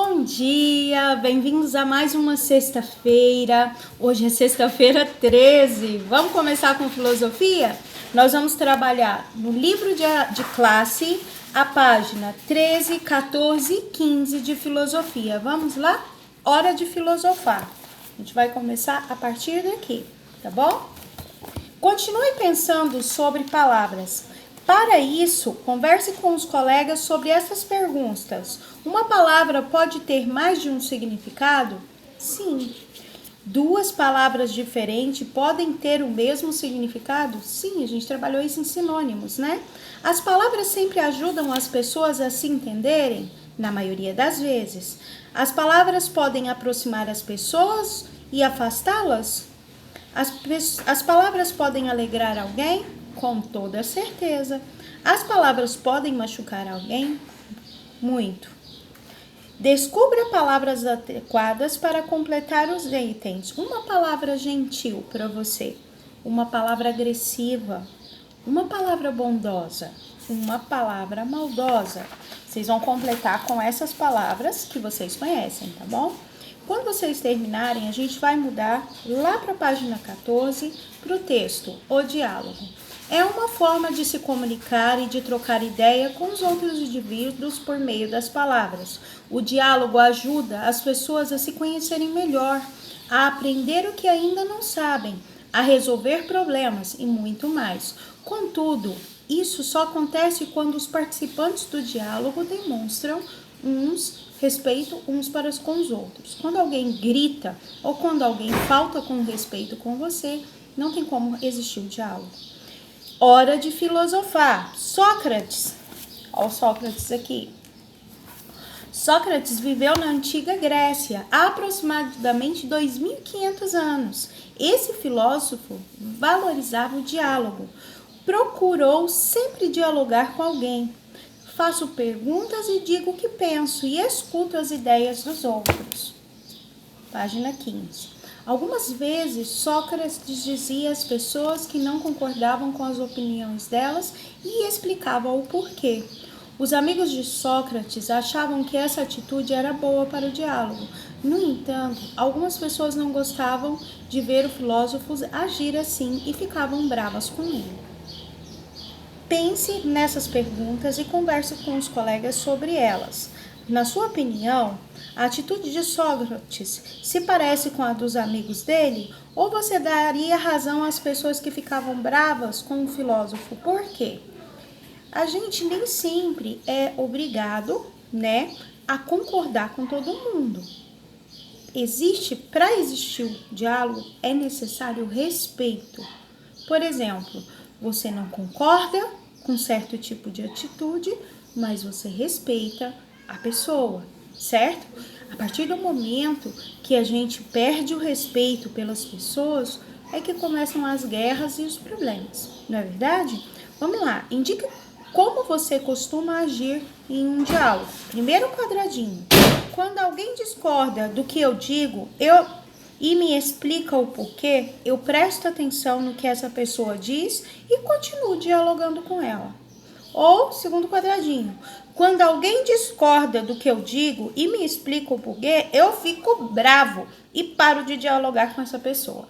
Bom dia, bem-vindos a mais uma sexta-feira. Hoje é sexta-feira 13. Vamos começar com filosofia? Nós vamos trabalhar no livro de classe, a página 13, 14 e 15 de filosofia. Vamos lá? Hora de filosofar. A gente vai começar a partir daqui, tá bom? Continue pensando sobre palavras. Para isso, converse com os colegas sobre essas perguntas. Uma palavra pode ter mais de um significado? Sim. Duas palavras diferentes podem ter o mesmo significado? Sim, a gente trabalhou isso em sinônimos, né? As palavras sempre ajudam as pessoas a se entenderem? Na maioria das vezes. As palavras podem aproximar as pessoas e afastá-las? As palavras podem alegrar alguém? Com toda certeza. As palavras podem machucar alguém? Muito. Descubra palavras adequadas para completar os itens. Uma palavra gentil para você, uma palavra agressiva, uma palavra bondosa, uma palavra maldosa. Vocês vão completar com essas palavras que vocês conhecem, tá bom? Quando vocês terminarem, a gente vai mudar lá para a página 14 para o texto, o diálogo. É uma forma de se comunicar e de trocar ideia com os outros indivíduos por meio das palavras. O diálogo ajuda as pessoas a se conhecerem melhor, a aprender o que ainda não sabem, a resolver problemas e muito mais. Contudo, isso só acontece quando os participantes do diálogo demonstram respeito uns para com os outros. Quando alguém grita ou quando alguém falta com respeito com você, não tem como existir o diálogo. Hora de filosofar. Sócrates. Olha o Sócrates aqui. Sócrates viveu na antiga Grécia há aproximadamente 2.500 anos. Esse filósofo valorizava o diálogo. Procurou sempre dialogar com alguém. Faço perguntas e digo o que penso e escuto as ideias dos outros. Página 15. Algumas vezes, Sócrates dizia às pessoas que não concordavam com as opiniões delas e explicava o porquê. Os amigos de Sócrates achavam que essa atitude era boa para o diálogo. No entanto, algumas pessoas não gostavam de ver o filósofo agir assim e ficavam bravas com ele. Pense nessas perguntas e converse com os colegas sobre elas. Na sua opinião, a atitude de Sócrates se parece com a dos amigos dele? Ou você daria razão às pessoas que ficavam bravas com o filósofo? Por quê? A gente nem sempre é obrigado, a concordar com todo mundo. Para existir o diálogo, é necessário respeito. Por exemplo, você não concorda com certo tipo de atitude, mas você respeita a pessoa, certo? A partir do momento que a gente perde o respeito pelas pessoas, é que começam as guerras e os problemas, não é verdade? Vamos lá, indica como você costuma agir em um diálogo. Primeiro quadradinho. Quando alguém discorda do que eu digo, e me explica o porquê, eu presto atenção no que essa pessoa diz e continuo dialogando com ela. Ou, segundo quadradinho, quando alguém discorda do que eu digo e me explica o porquê, eu fico bravo e paro de dialogar com essa pessoa.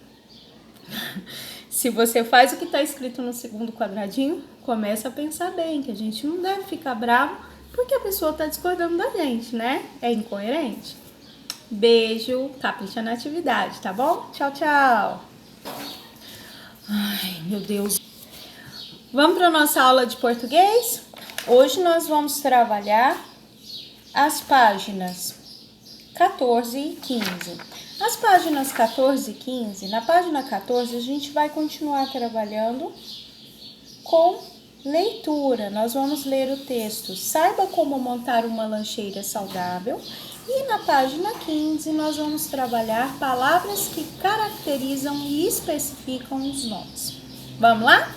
Se você faz o que está escrito no segundo quadradinho, começa a pensar bem, que a gente não deve ficar bravo porque a pessoa está discordando da gente, né? É incoerente. Beijo, capricha na atividade, tá bom? Tchau, tchau. Ai, meu Deus. Vamos para a nossa aula de português? Hoje nós vamos trabalhar as páginas 14 e 15. As páginas 14 e 15, na página 14 a gente vai continuar trabalhando com leitura. Nós vamos ler o texto Saiba como montar uma lancheira saudável. E na página 15 nós vamos trabalhar palavras que caracterizam e especificam os nomes. Vamos lá?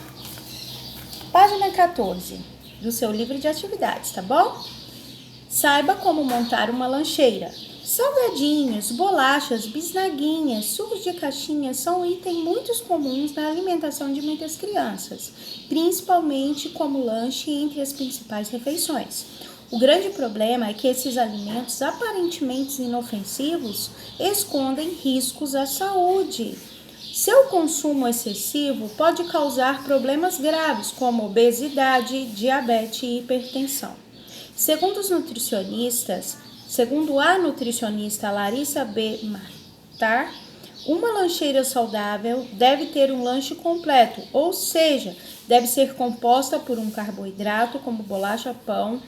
Página 14 do seu livro de atividades, tá bom? Saiba como montar uma lancheira. Salgadinhos, bolachas, bisnaguinhas, sucos de caixinha são itens muito comuns na alimentação de muitas crianças, principalmente como lanche entre as principais refeições. O grande problema é que esses alimentos aparentemente inofensivos escondem riscos à saúde. Seu consumo excessivo pode causar problemas graves como obesidade, diabetes e hipertensão. Segundo a nutricionista Larissa B. Matar, uma lancheira saudável deve ter um lanche completo, ou seja, deve ser composta por um carboidrato como bolacha, pão,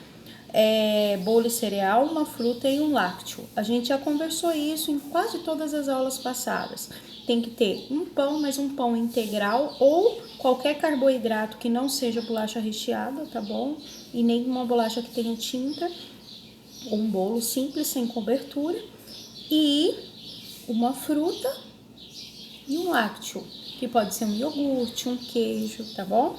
bolo e cereal, uma fruta e um lácteo. A gente já conversou isso em quase todas as aulas passadas. Tem que ter um pão, mas um pão integral ou qualquer carboidrato que não seja bolacha recheada, tá bom? E nem uma bolacha que tenha tinta, ou um bolo simples, sem cobertura. E uma fruta e um lácteo, que pode ser um iogurte, um queijo, tá bom?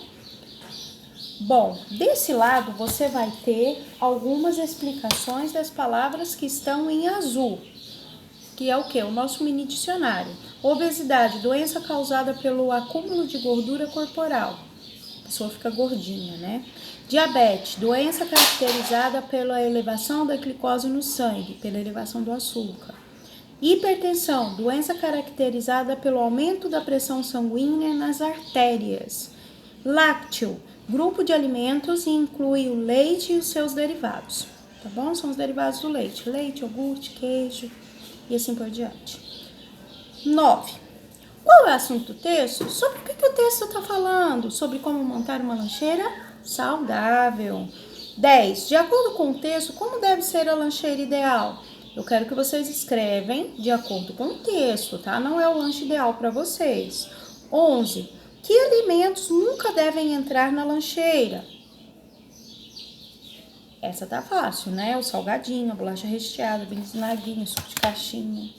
Bom, desse lado você vai ter algumas explicações das palavras que estão em azul, que é o que? O nosso mini dicionário. Obesidade, doença causada pelo acúmulo de gordura corporal. A pessoa fica gordinha, né? Diabetes, doença caracterizada pela elevação da glicose no sangue, pela elevação do açúcar. Hipertensão, doença caracterizada pelo aumento da pressão sanguínea nas artérias. Lácteo, grupo de alimentos e inclui o leite e os seus derivados, tá bom? São os derivados do leite, iogurte, queijo e assim por diante. 9. Qual é o assunto do texto? Sobre o que o texto está falando? Sobre como montar uma lancheira saudável. 10. De acordo com o texto, como deve ser a lancheira ideal? Eu quero que vocês escrevem de acordo com o texto, tá? Não é o lanche ideal para vocês. 11. Que alimentos nunca devem entrar na lancheira? Essa tá fácil, né? O salgadinho, a bolacha recheada, vinagre, suco de caixinha.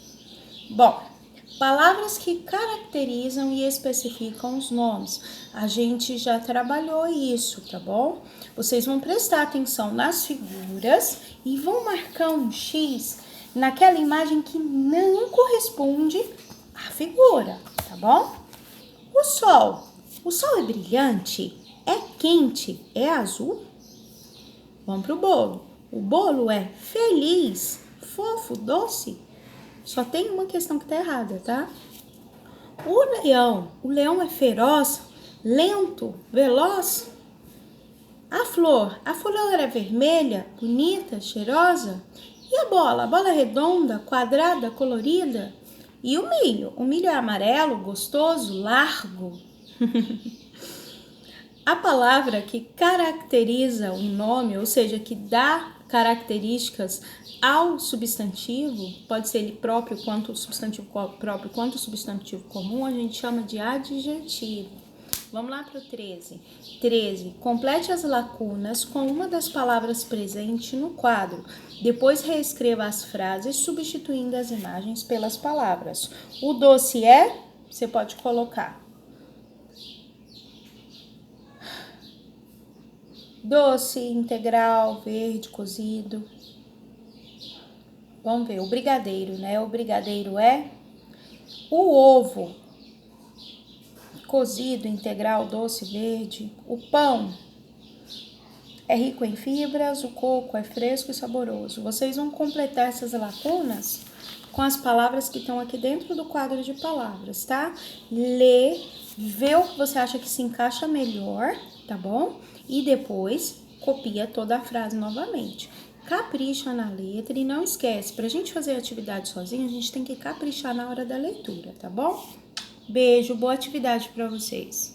Bom, palavras que caracterizam e especificam os nomes. A gente já trabalhou isso, tá bom? Vocês vão prestar atenção nas figuras e vão marcar um X naquela imagem que não corresponde à figura, tá bom? O sol é brilhante, é quente, é azul? Vamos pro bolo. O bolo é feliz, fofo, doce? Só tem uma questão que tá errada, tá? O leão é feroz, lento, veloz? A flor é vermelha, bonita, cheirosa? E a bola é redonda, quadrada, colorida? E o milho é amarelo, gostoso, largo? A palavra que caracteriza o nome, ou seja, que dá características ao substantivo, pode ser ele próprio quanto o substantivo próprio quanto o substantivo comum, a gente chama de adjetivo. Vamos lá para o 13. 13. Complete as lacunas com uma das palavras presentes no quadro. Depois reescreva as frases substituindo as imagens pelas palavras. O doce você pode colocar doce, integral, verde, cozido. Vamos ver, o brigadeiro, né? O brigadeiro é o ovo, cozido, integral, doce, verde. O pão é rico em fibras, o coco é fresco e saboroso. Vocês vão completar essas lacunas com as palavras que estão aqui dentro do quadro de palavras, tá? Lê, vê o que você acha que se encaixa melhor, tá bom? E depois copia toda a frase novamente. Capricha na letra e não esquece, pra gente fazer a atividade sozinho, a gente tem que caprichar na hora da leitura, tá bom? Beijo, boa atividade pra vocês.